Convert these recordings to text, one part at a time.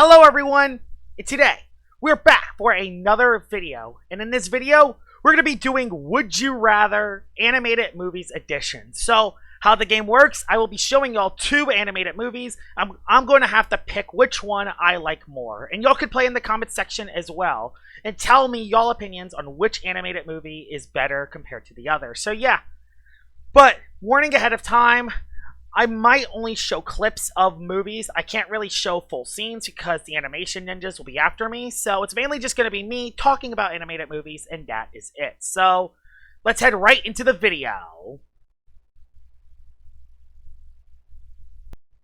Hello everyone, and today we're back for another video, and in this video we're going to be doing Would You Rather Animated Movies Edition. So how the game works, I will be showing y'all two animated movies. I'm going to have to pick which one I like more, and y'all could play in the comment section as well and tell me y'all opinions on which animated movie is better compared to the other. So yeah, but warning ahead of time, I might only show clips of movies. I can't really show full scenes because the animation ninjas will be after me. So it's mainly just going to be me talking about animated movies, and that is it. So let's head right into the video.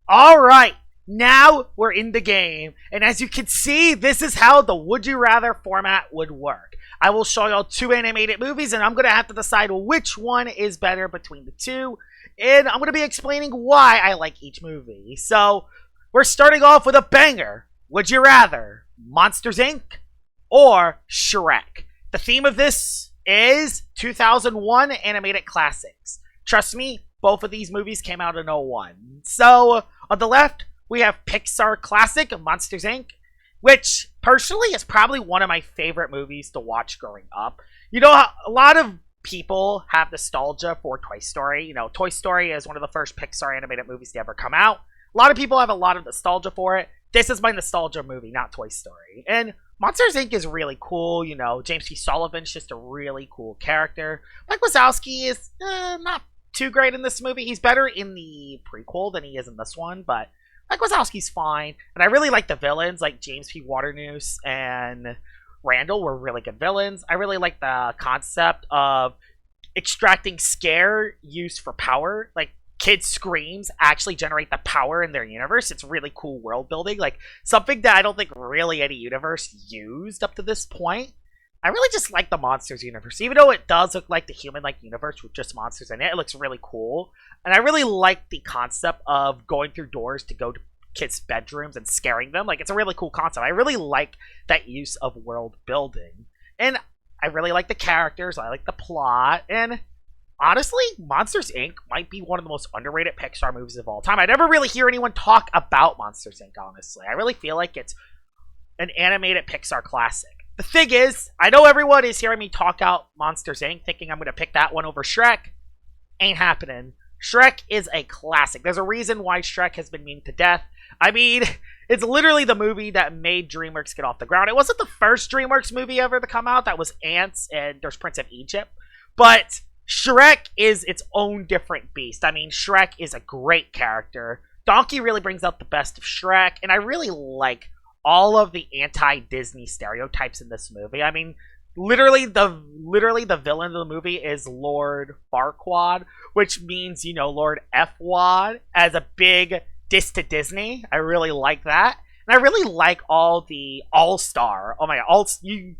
Alright, now we're in the game. And as you can see, this is how the Would You Rather format would work. I will show y'all two animated movies, and I'm going to have to decide which one is better between the two. And I'm going to be explaining why I like each movie. So, we're starting off with a banger. Would you rather Monsters, Inc. or Shrek? The theme of this is 2001 animated classics. Trust me, both of these movies came out in 2001. So, on the left, we have Pixar classic Monsters, Inc., which, personally, is probably one of my favorite movies to watch growing up. You know, a lot of people have nostalgia for Toy Story. You know, Toy Story is one of the first Pixar animated movies to ever come out. A lot of people have a lot of nostalgia for it. This is my nostalgia movie, not Toy Story. And Monsters, Inc. is really cool. You know, James P. Sullivan's just a really cool character. Mike Wazowski is not too great in this movie. He's better in the prequel than he is in this one, but Mike Wazowski's fine. And I really like the villains, like James P. Waternoose and Randall were really good villains. I really like the concept of extracting scare used for power. Like, kids' screams actually generate the power in their universe. It's really cool world building. Like, something that I don't think really any universe used up to this point. I really just like the Monsters universe. Even though it does look like the human-like universe with just monsters in it, it looks really cool. And I really like the concept of going through doors to go to kids' bedrooms and scaring them. Like, it's a really cool concept. I really like that use of world building. And I really like the characters. I like the plot. And honestly, Monsters, Inc. might be one of the most underrated Pixar movies of all time. I never really hear anyone talk about Monsters, Inc., honestly. I really feel like it's an animated Pixar classic. The thing is, I know everyone is hearing me talk out Monsters, Inc., thinking I'm going to pick that one over Shrek. Ain't happening. Shrek is a classic. There's a reason why Shrek has been memed to death. I mean, it's literally the movie that made DreamWorks get off the ground. It wasn't the first DreamWorks movie ever to come out. That was Ants and there's Prince of Egypt. But Shrek is its own different beast. I mean, Shrek is a great character. Donkey really brings out the best of Shrek. And I really like all of the anti-Disney stereotypes in this movie. I mean, literally the villain of the movie is Lord Farquaad, which means, you know, Lord F-Wad, as a big diss to Disney. I really like that. And I really like all the all-star. Oh my god, you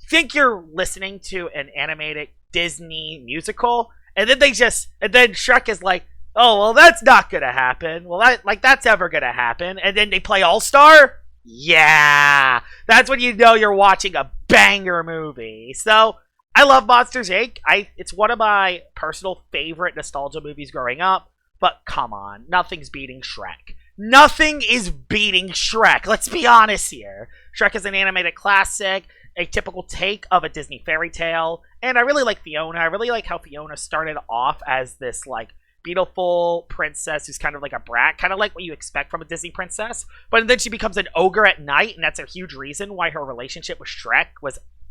think you're listening to an animated Disney musical, and then then Shrek is like, oh, well, that's not gonna happen. Well, that's ever gonna happen. And then they play All-Star? Yeah! That's when you know you're watching a banger movie. So, I love Monsters, Inc. It's one of my personal favorite nostalgia movies growing up. But come on, nothing's beating Shrek. Nothing is beating Shrek. Let's be honest here. Shrek is an animated classic, a typical take of a Disney fairy tale. And I really like Fiona. I really like how Fiona started off as this, like, beautiful princess who's kind of like a brat, kind of like what you expect from a Disney princess. But then she becomes an ogre at night, and that's a huge reason why her relationship with Shrek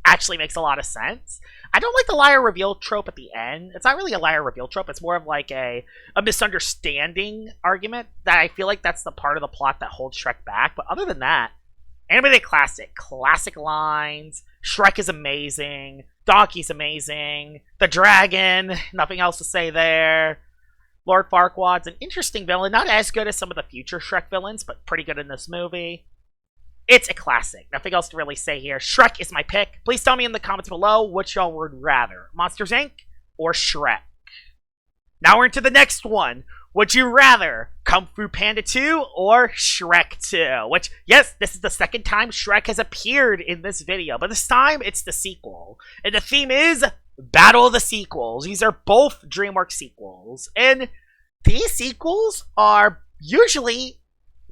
actually makes a lot of sense. I don't like the liar reveal trope at the end. It's not really a liar reveal trope. It's more of like a misunderstanding argument that I feel like that's the part of the plot that holds Shrek back. But other than that, animated classic lines. Shrek is amazing. Donkey's amazing. The dragon, nothing else to say there. Lord Farquaad's an interesting villain. Not as good as some of the future Shrek villains, but pretty good in this movie. It's a classic. Nothing else to really say here. Shrek is my pick. Please tell me in the comments below which y'all would rather. Monsters, Inc. or Shrek? Now we're into the next one. Would you rather Kung Fu Panda 2 or Shrek 2? Which, yes, this is the second time Shrek has appeared in this video. But this time, it's the sequel. And the theme is Battle of the Sequels. These are both DreamWorks sequels. And these sequels are usually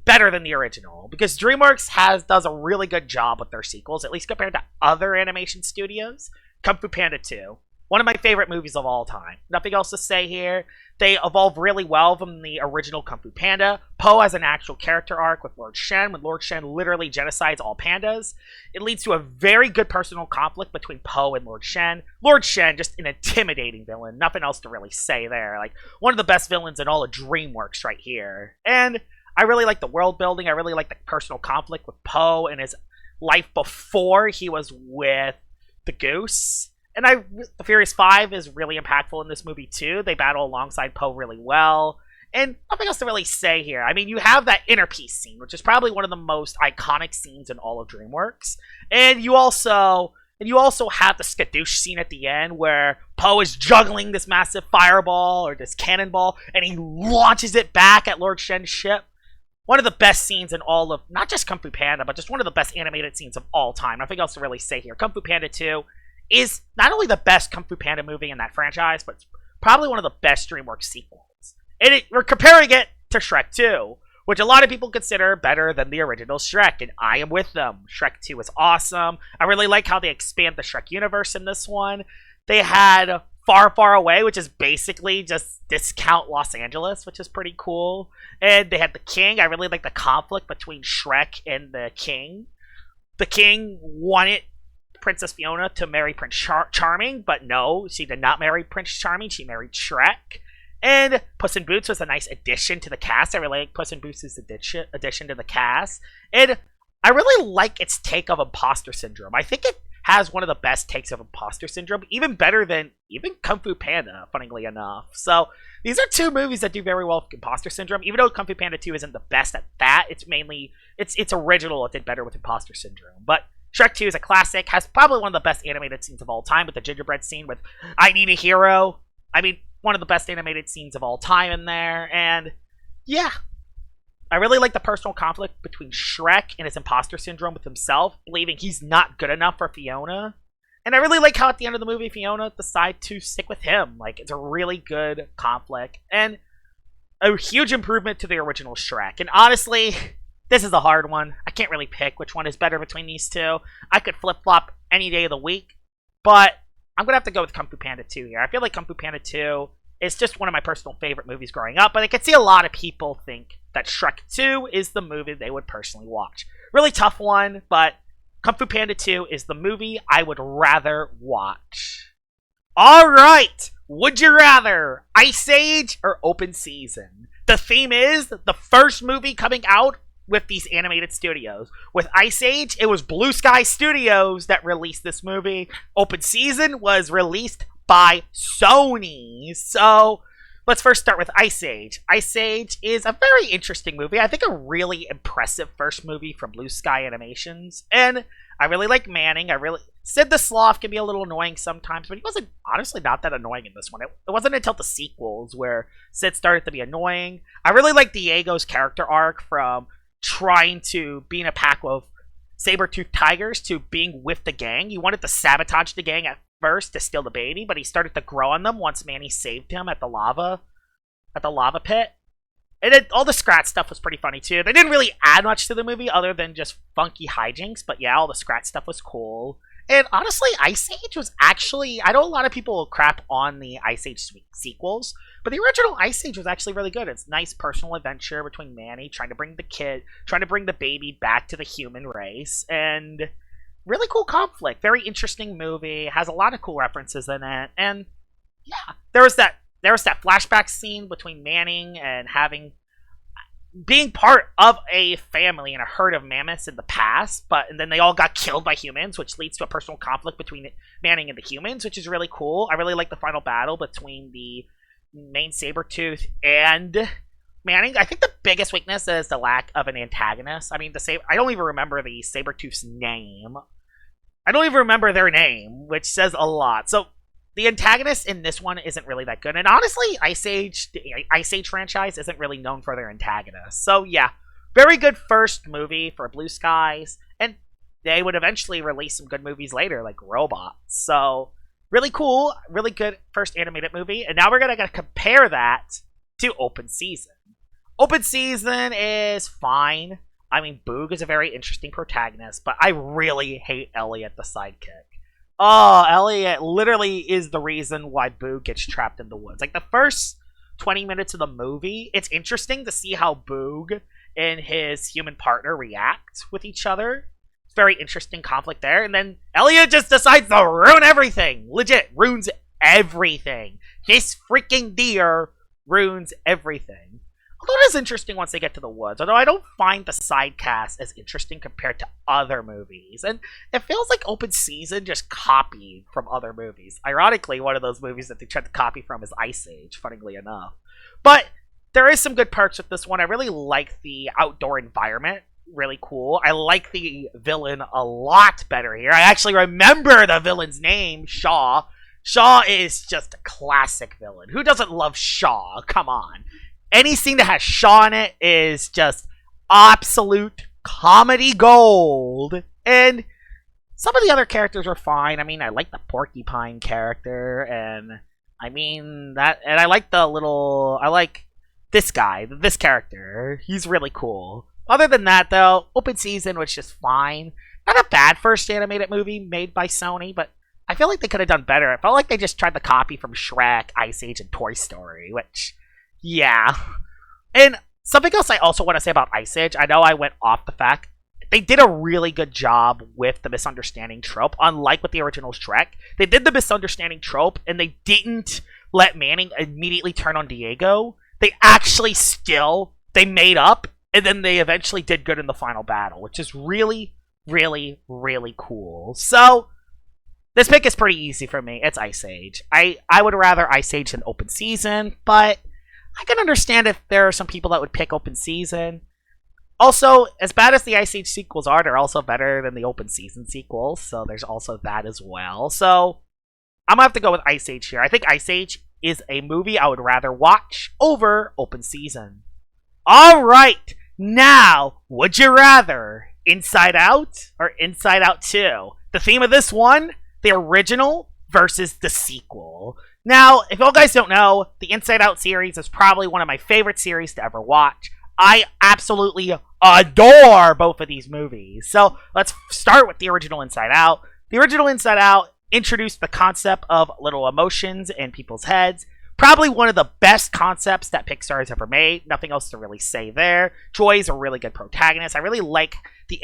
better than the original, because DreamWorks does a really good job with their sequels, at least compared to other animation studios. Kung Fu Panda 2, one of my favorite movies of all time. Nothing else to say here. They evolve really well from the original Kung Fu Panda. Po has an actual character arc with Lord Shen, when Lord Shen literally genocides all pandas. It leads to a very good personal conflict between Po and Lord Shen. Lord Shen, just an intimidating villain. Nothing else to really say there. Like, one of the best villains in all of DreamWorks right here. And I really like the world building. I really like the personal conflict with Po and his life before he was with the Goose. And the Furious 5 is really impactful in this movie too. They battle alongside Po really well. And nothing else to really say here. I mean, you have that inner peace scene, which is probably one of the most iconic scenes in all of DreamWorks. And you also have the skadoosh scene at the end where Po is juggling this massive fireball or this cannonball, and he launches it back at Lord Shen's ship. One of the best scenes in all of, not just Kung Fu Panda, but just one of the best animated scenes of all time. Nothing else to really say here. Kung Fu Panda 2 is not only the best Kung Fu Panda movie in that franchise, but it's probably one of the best DreamWorks sequels. And we're comparing it to Shrek 2, which a lot of people consider better than the original Shrek, and I am with them. Shrek 2 is awesome. I really like how they expand the Shrek universe in this one. They had Far, Far Away, which is basically just discount Los Angeles, which is pretty cool. And they had the King. I really like the conflict between Shrek and the King. The King wanted Princess Fiona to marry Prince Charming, but no, she did not marry Prince Charming. She married Shrek. And Puss in Boots was a nice addition to the cast. I really like Puss in Boots' addition to the cast. And I really like its take of imposter syndrome. I think it has one of the best takes of imposter syndrome, even better than even Kung Fu Panda, funnily enough. So these are two movies that do very well with imposter syndrome. Even though Kung Fu Panda 2 isn't the best at that, it's original. It did better with imposter syndrome. But Shrek 2 is a classic, has probably one of the best animated scenes of all time with the gingerbread scene with I Need a Hero. I mean, one of the best animated scenes of all time in there. And yeah, I really like the personal conflict between Shrek and his imposter syndrome with himself, believing he's not good enough for Fiona. And I really like how at the end of the movie, Fiona decides to stick with him. Like, it's a really good conflict. And a huge improvement to the original Shrek. And honestly, this is a hard one. I can't really pick which one is better between these two. I could flip-flop any day of the week. But I'm going to have to go with Kung Fu Panda 2 here. I feel like Kung Fu Panda 2 is just one of my personal favorite movies growing up. But I could see a lot of people think that Shrek 2 is the movie they would personally watch. Really tough one, but Kung Fu Panda 2 is the movie I would rather watch. Alright, would you rather Ice Age or Open Season? The theme is the first movie coming out with these animated studios. With Ice Age, it was Blue Sky Studios that released this movie. Open Season was released by Sony. So let's first start with Ice Age. Ice Age is a very interesting movie. I think a really impressive first movie from Blue Sky Animations. And I really like Manning. Sid the Sloth can be a little annoying sometimes, but he wasn't honestly not that annoying in this one. It wasn't until the sequels where Sid started to be annoying. I really like Diego's character arc from trying to be in a pack of saber-toothed tigers to being with the gang. He wanted to sabotage the gang at first to steal the baby, but he started to grow on them once Manny saved him at the lava pit. And all the Scrat stuff was pretty funny too. They didn't really add much to the movie other than just funky hijinks, but yeah, all the Scrat stuff was cool. And honestly, Ice Age was actually, I know a lot of people crap on the Ice Age sequels, but the original Ice Age was actually really good. It's a nice personal adventure between Manny trying to bring the baby back to the human race, and really cool conflict. Very interesting movie. Has a lot of cool references in it, and yeah, there was that flashback scene between Manning and being part of a family and a herd of mammoths in the past, and then they all got killed by humans, which leads to a personal conflict between Manning and the humans, which is really cool. I really like the final battle between the main Sabretooth and Manning. I think the biggest weakness is the lack of an antagonist. I mean, I don't even remember the Sabretooth's name. I don't even remember their name, which says a lot. So the antagonist in this one isn't really that good. And honestly, the Ice Age franchise isn't really known for their antagonists. So yeah, very good first movie for Blue Skies. And they would eventually release some good movies later, like Robots. So really cool, really good first animated movie. And now we're going to compare that to Open Season. Open Season is fine. I mean, Boog is a very interesting protagonist, but I really hate Elliot, the sidekick. Oh, Elliot literally is the reason why Boog gets trapped in the woods. Like, the first 20 minutes of the movie, it's interesting to see how Boog and his human partner react with each other. It's very interesting conflict there. And then Elliot just decides to ruin everything. Legit, ruins everything. This freaking deer ruins everything. Although it is interesting once they get to the woods. Although I don't find the side cast as interesting compared to other movies. And it feels like Open Season just copied from other movies. Ironically, one of those movies that they tried to copy from is Ice Age, funnily enough. But there is some good perks with this one. I really like the outdoor environment. Really cool. I like the villain a lot better here. I actually remember the villain's name, Shaw. Shaw is just a classic villain. Who doesn't love Shaw? Come on. Any scene that has Shaw in it is just absolute comedy gold. And some of the other characters are fine. I mean, I like the Porcupine character, and I mean that, and I like I like this guy, this character. He's really cool. Other than that, though, Open Season was just fine. Not a bad first animated movie made by Sony, but I feel like they could have done better. I felt like they just tried to copy from Shrek, Ice Age, and Toy Story, which, yeah. And something else I also want to say about Ice Age, I know I went off the fact, they did a really good job with the misunderstanding trope, unlike with the original Shrek. They did the misunderstanding trope, and they didn't let Manning immediately turn on Diego. They actually they made up, and then they eventually did good in the final battle, which is really, really, really cool. So, this pick is pretty easy for me. It's Ice Age. I would rather Ice Age than Open Season, but I can understand if there are some people that would pick Open Season. Also, as bad as the Ice Age sequels are, they're also better than the Open Season sequels, so there's also that as well. So, I'm gonna have to go with Ice Age here. I think Ice Age is a movie I would rather watch over Open Season. Alright, now, would you rather Inside Out or Inside Out 2? The theme of this one, the original versus the sequel. Now, if you guys don't know, the Inside Out series is probably one of my favorite series to ever watch. I absolutely adore both of these movies. So, let's start with the original Inside Out. The original Inside Out introduced the concept of little emotions in people's heads. Probably one of the best concepts that Pixar has ever made. Nothing else to really say there. Joy is a really good protagonist. I really like the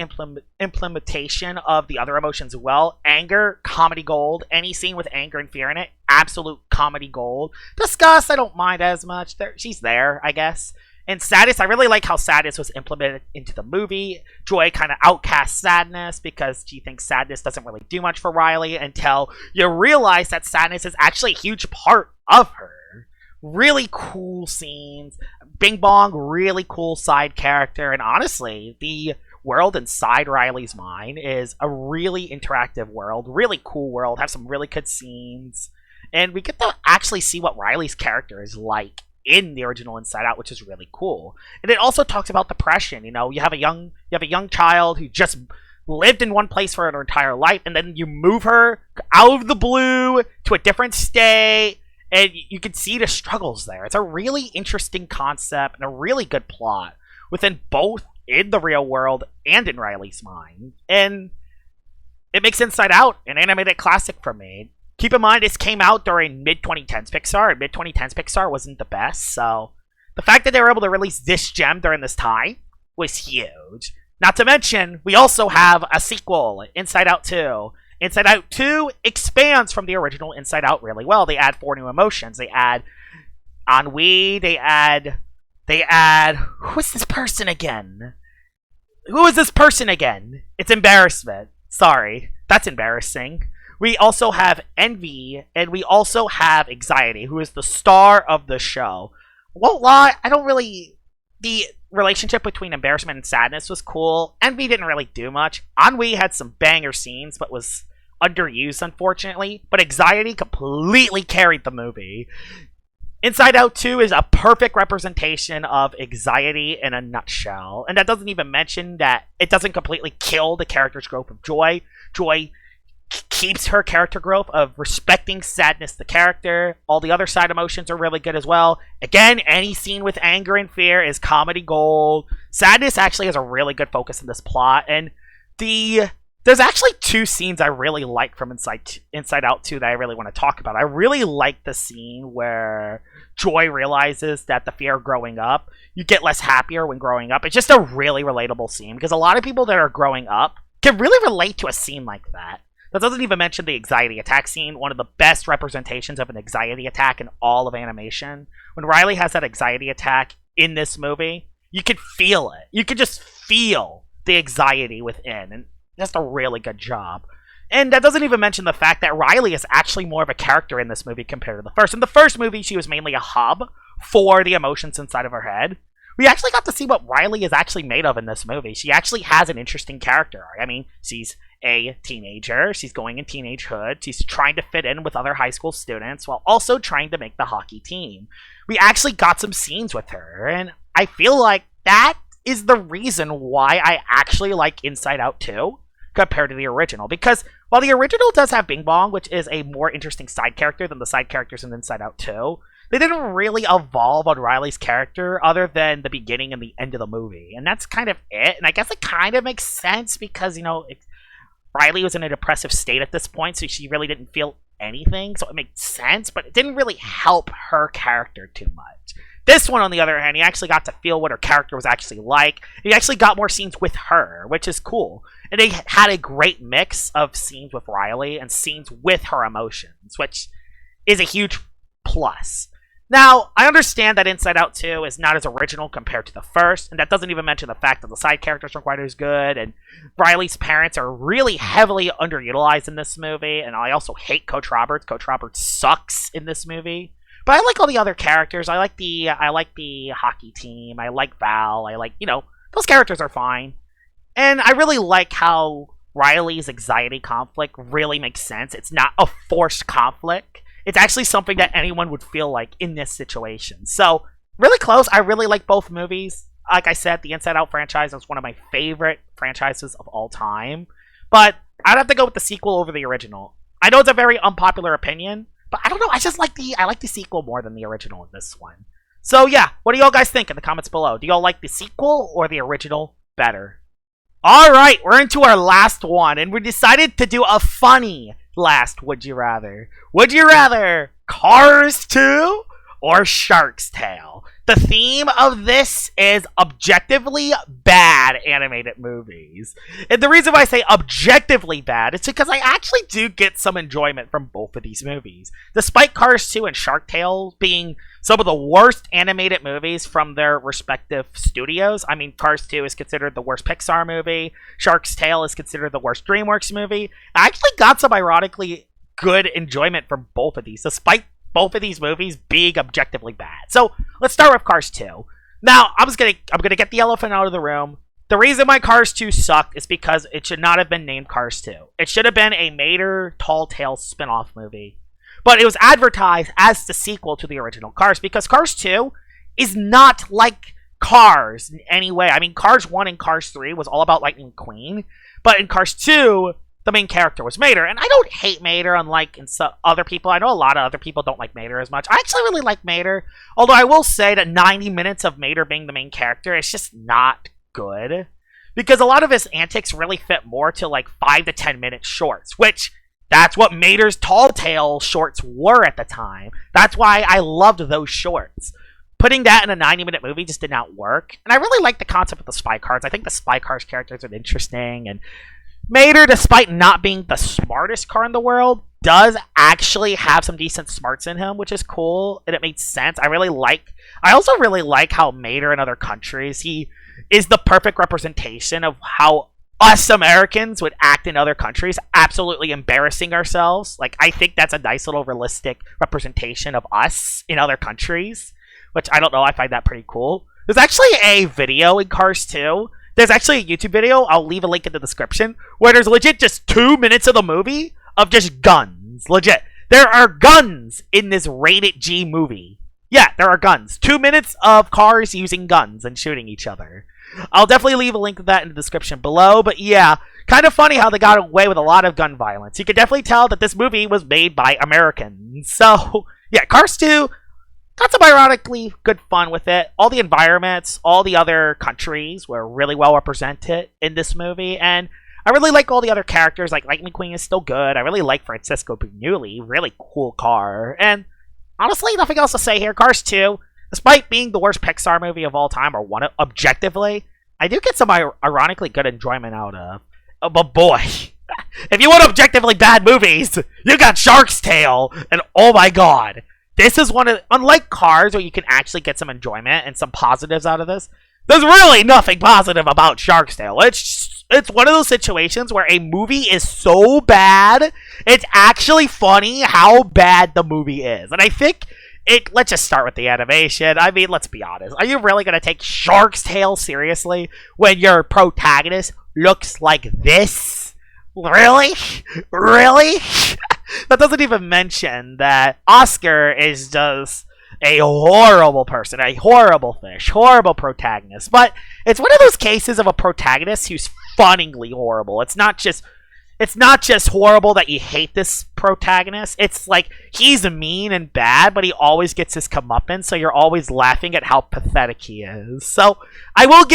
implementation of the other emotions as well. Anger, comedy gold. Any scene with anger and fear in it, absolute comedy gold. Disgust, I don't mind as much. She's there, I guess. And Sadness, I really like how Sadness was implemented into the movie. Joy kind of outcasts Sadness because she thinks Sadness doesn't really do much for Riley until you realize that Sadness is actually a huge part of her. Really cool scenes. Bing Bong, really cool side character. And honestly, the world inside Riley's mind is a really interactive world. Really cool world. Have some really good scenes. And we get to actually see what Riley's character is like in the original Inside Out, which is really cool. And it also talks about depression. You know, you have a young child who just lived in one place for her entire life, and then you move her out of the blue to a different state, and you can see the struggles there. It's a really interesting concept and a really good plot within both in the real world and in Riley's mind. And it makes Inside Out an animated classic for me. Keep in mind, this came out during mid-2010s Pixar, and mid-2010s Pixar wasn't the best, so the fact that they were able to release this gem during this time was huge. Not to mention, we also have a sequel, Inside Out 2. Inside Out 2 expands from the original Inside Out really well. They add 4 new emotions. They add ennui, they add, who is this person again? Who is this person again? It's embarrassment. Sorry, that's embarrassing. We also have envy, and we also have anxiety, who is the star of the show. Won't lie, the relationship between embarrassment and sadness was cool. Envy didn't really do much. Ennui had some banger scenes, but was underused, unfortunately. But anxiety completely carried the movie. Inside Out 2 is a perfect representation of anxiety in a nutshell. And that doesn't even mention that it doesn't completely kill the character's growth of Joy. Joy keeps her character growth of respecting sadness, the character. All the other side emotions are really good as well. Again, any scene with anger and fear is comedy gold. Sadness actually has a really good focus in this plot, and there's actually two scenes I really like from Inside Out 2 that I really want to talk about. I really like the scene where Joy realizes that the fear of growing up, you get less happier when growing up. It's just a really relatable scene because a lot of people that are growing up can really relate to a scene like that. That doesn't even mention the anxiety attack scene, one of the best representations of an anxiety attack in all of animation. When Riley has that anxiety attack in this movie, you can feel it. You can just feel the anxiety within, and that's a really good job. And that doesn't even mention the fact that Riley is actually more of a character in this movie compared to the first. In the first movie, she was mainly a hub for the emotions inside of her head. We actually got to see what Riley is actually made of in this movie. She actually has an interesting character. I mean, she's a teenager. She's going in teenagehood. She's trying to fit in with other high school students while also trying to make the hockey team. We actually got some scenes with her, and I feel like that is the reason why I actually like Inside Out 2 compared to the original. Because while the original does have Bing Bong, which is a more interesting side character than the side characters in Inside Out 2, they didn't really evolve on Riley's character other than the beginning and the end of the movie. And that's kind of it. And I guess it kind of makes sense because, you know, Riley was in a depressive state at this point, so she really didn't feel anything. So it makes sense, but it didn't really help her character too much. This one, on the other hand, you actually got to feel what her character was actually like. You actually got more scenes with her, which is cool. And they had a great mix of scenes with Riley and scenes with her emotions, which is a huge plus. Now, I understand that Inside Out 2 is not as original compared to the first, and that doesn't even mention the fact that the side characters aren't quite as good, and Riley's parents are really heavily underutilized in this movie, and I also hate Coach Roberts. Coach Roberts sucks in this movie. But I like all the other characters. I like the hockey team. I like Val. I like, those characters are fine. And I really like how Riley's anxiety conflict really makes sense. It's not a forced conflict. It's actually something that anyone would feel like in this situation. So, really close. I really like both movies. Like I said, the Inside Out franchise is one of my favorite franchises of all time. But I'd have to go with the sequel over the original. I know it's a very unpopular opinion, but I don't know. I like the sequel more than the original in this one. So yeah, what do y'all guys think in the comments below? Do y'all like the sequel or the original better? Alright, we're into our last one, and we decided to do a funny last Would You Rather. Would you rather Cars 2 or Shark's Tale? The theme of this is objectively bad animated movies. And the reason why I say objectively bad is because I actually do get some enjoyment from both of these movies. Despite Cars 2 and Shark Tale being some of the worst animated movies from their respective studios. I mean, Cars 2 is considered the worst Pixar movie. Shark's Tale is considered the worst DreamWorks movie. I actually got some ironically good enjoyment from both of these, despite both of these movies being objectively bad. So let's start with Cars 2. Now, I'm gonna get the elephant out of the room. The reason why Cars 2 sucked is because it should not have been named Cars 2. It should have been a Mater Tall Tales spin-off movie. But it was advertised as the sequel to the original Cars because Cars 2 is not like Cars in any way. I mean, Cars 1 and Cars 3 was all about Lightning McQueen. But in Cars 2, the main character was Mater. And I don't hate Mater unlike in some other people. I know a lot of other people don't like Mater as much. I actually really like Mater. Although I will say that 90 minutes of Mater being the main character is just not good. Because a lot of his antics really fit more to like 5 to 10 minute shorts. Which, that's what Mater's Tall Tale shorts were at the time. That's why I loved those shorts. Putting that in a 90-minute movie just did not work. And I really like the concept of the Spy Cars. I think the Spy Cars characters are interesting. And Mater, despite not being the smartest car in the world, does actually have some decent smarts in him, which is cool, and it made sense. I also really like how Mater in other countries, he is the perfect representation of how us Americans would act in other countries, absolutely embarrassing ourselves. Like, I think that's a nice little realistic representation of us in other countries, which I don't know, I find that pretty cool. There's actually a video in Cars 2. There's actually a YouTube video, I'll leave a link in the description, where there's legit just 2 minutes of the movie of just guns. Legit. There are guns in this rated G movie. Yeah, there are guns. 2 minutes of cars using guns and shooting each other. I'll definitely leave a link to that in the description below, but yeah, Kind of funny how they got away with a lot of gun violence. You can definitely tell that this movie was made by Americans. So, yeah, Cars 2 got some ironically good fun with it. All the environments, all the other countries were really well represented in this movie, and I really like all the other characters. Like Lightning McQueen is still good. I really like Francisco Bernoulli, really cool car. And honestly, nothing else to say here. Cars 2, despite being the worst Pixar movie of all time, or one objectively, I do get some ironically good enjoyment out of. But boy, if you want objectively bad movies, you got Shark's Tale, and oh my god. This is one of, unlike Cars, where you can actually get some enjoyment and some positives out of this, there's really nothing positive about Shark's Tale. It's one of those situations where a movie is so bad, it's actually funny how bad the movie is. And I think let's just start with the animation. I mean, let's be honest. Are you really going to take Shark's Tale seriously when your protagonist looks like this? Really? Really? That doesn't even mention that Oscar is just a horrible person, a horrible fish, horrible protagonist. But it's one of those cases of a protagonist who's funningly horrible. It's not just horrible that you hate this protagonist. It's like he's mean and bad, but he always gets his comeuppance, so you're always laughing at how pathetic he is. So I will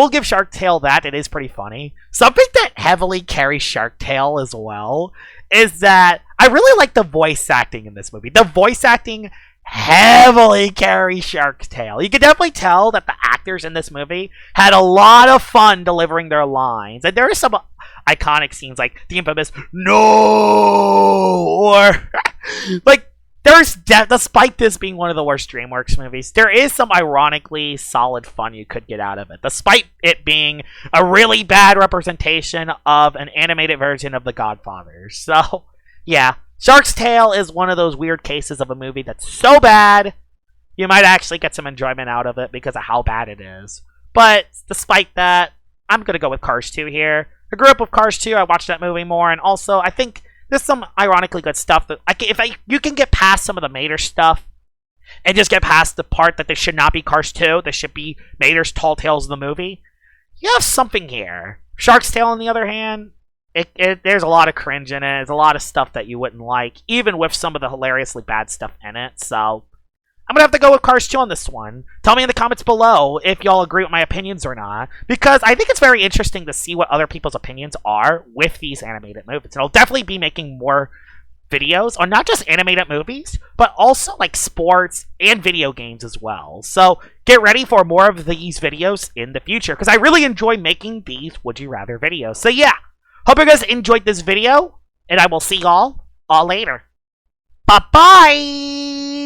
give Shark Tale that. It is pretty funny. Something that heavily carries Shark Tale as well is that I really like the voice acting in this movie. The voice acting heavily carries Shark Tale. You can definitely tell that the actors in this movie had a lot of fun delivering their lines. And there are some iconic scenes like the infamous "No!" or like despite this being one of the worst DreamWorks movies, there is some ironically solid fun you could get out of it, despite it being a really bad representation of an animated version of The Godfather. So, yeah, Shark's Tale is one of those weird cases of a movie that's so bad, you might actually get some enjoyment out of it because of how bad it is. But despite that, I'm going to go with Cars 2 here. I grew up with Cars 2, I watched that movie more, and also I think there's some ironically good stuff that you can get past some of the Mater stuff and just get past the part that this should not be Cars 2, this should be Mater's Tall Tales of the movie. You have something here. Shark's Tale, on the other hand, there's a lot of cringe in it. There's a lot of stuff that you wouldn't like, even with some of the hilariously bad stuff in it. So I'm going to have to go with Cars 2 on this one. Tell me in the comments below if y'all agree with my opinions or not, because I think it's very interesting to see what other people's opinions are with these animated movies. And I'll definitely be making more videos on not just animated movies, but also like sports and video games as well. So get ready for more of these videos in the future, because I really enjoy making these Would You Rather videos. So yeah, hope you guys enjoyed this video, and I will see y'all all later. Bye-bye!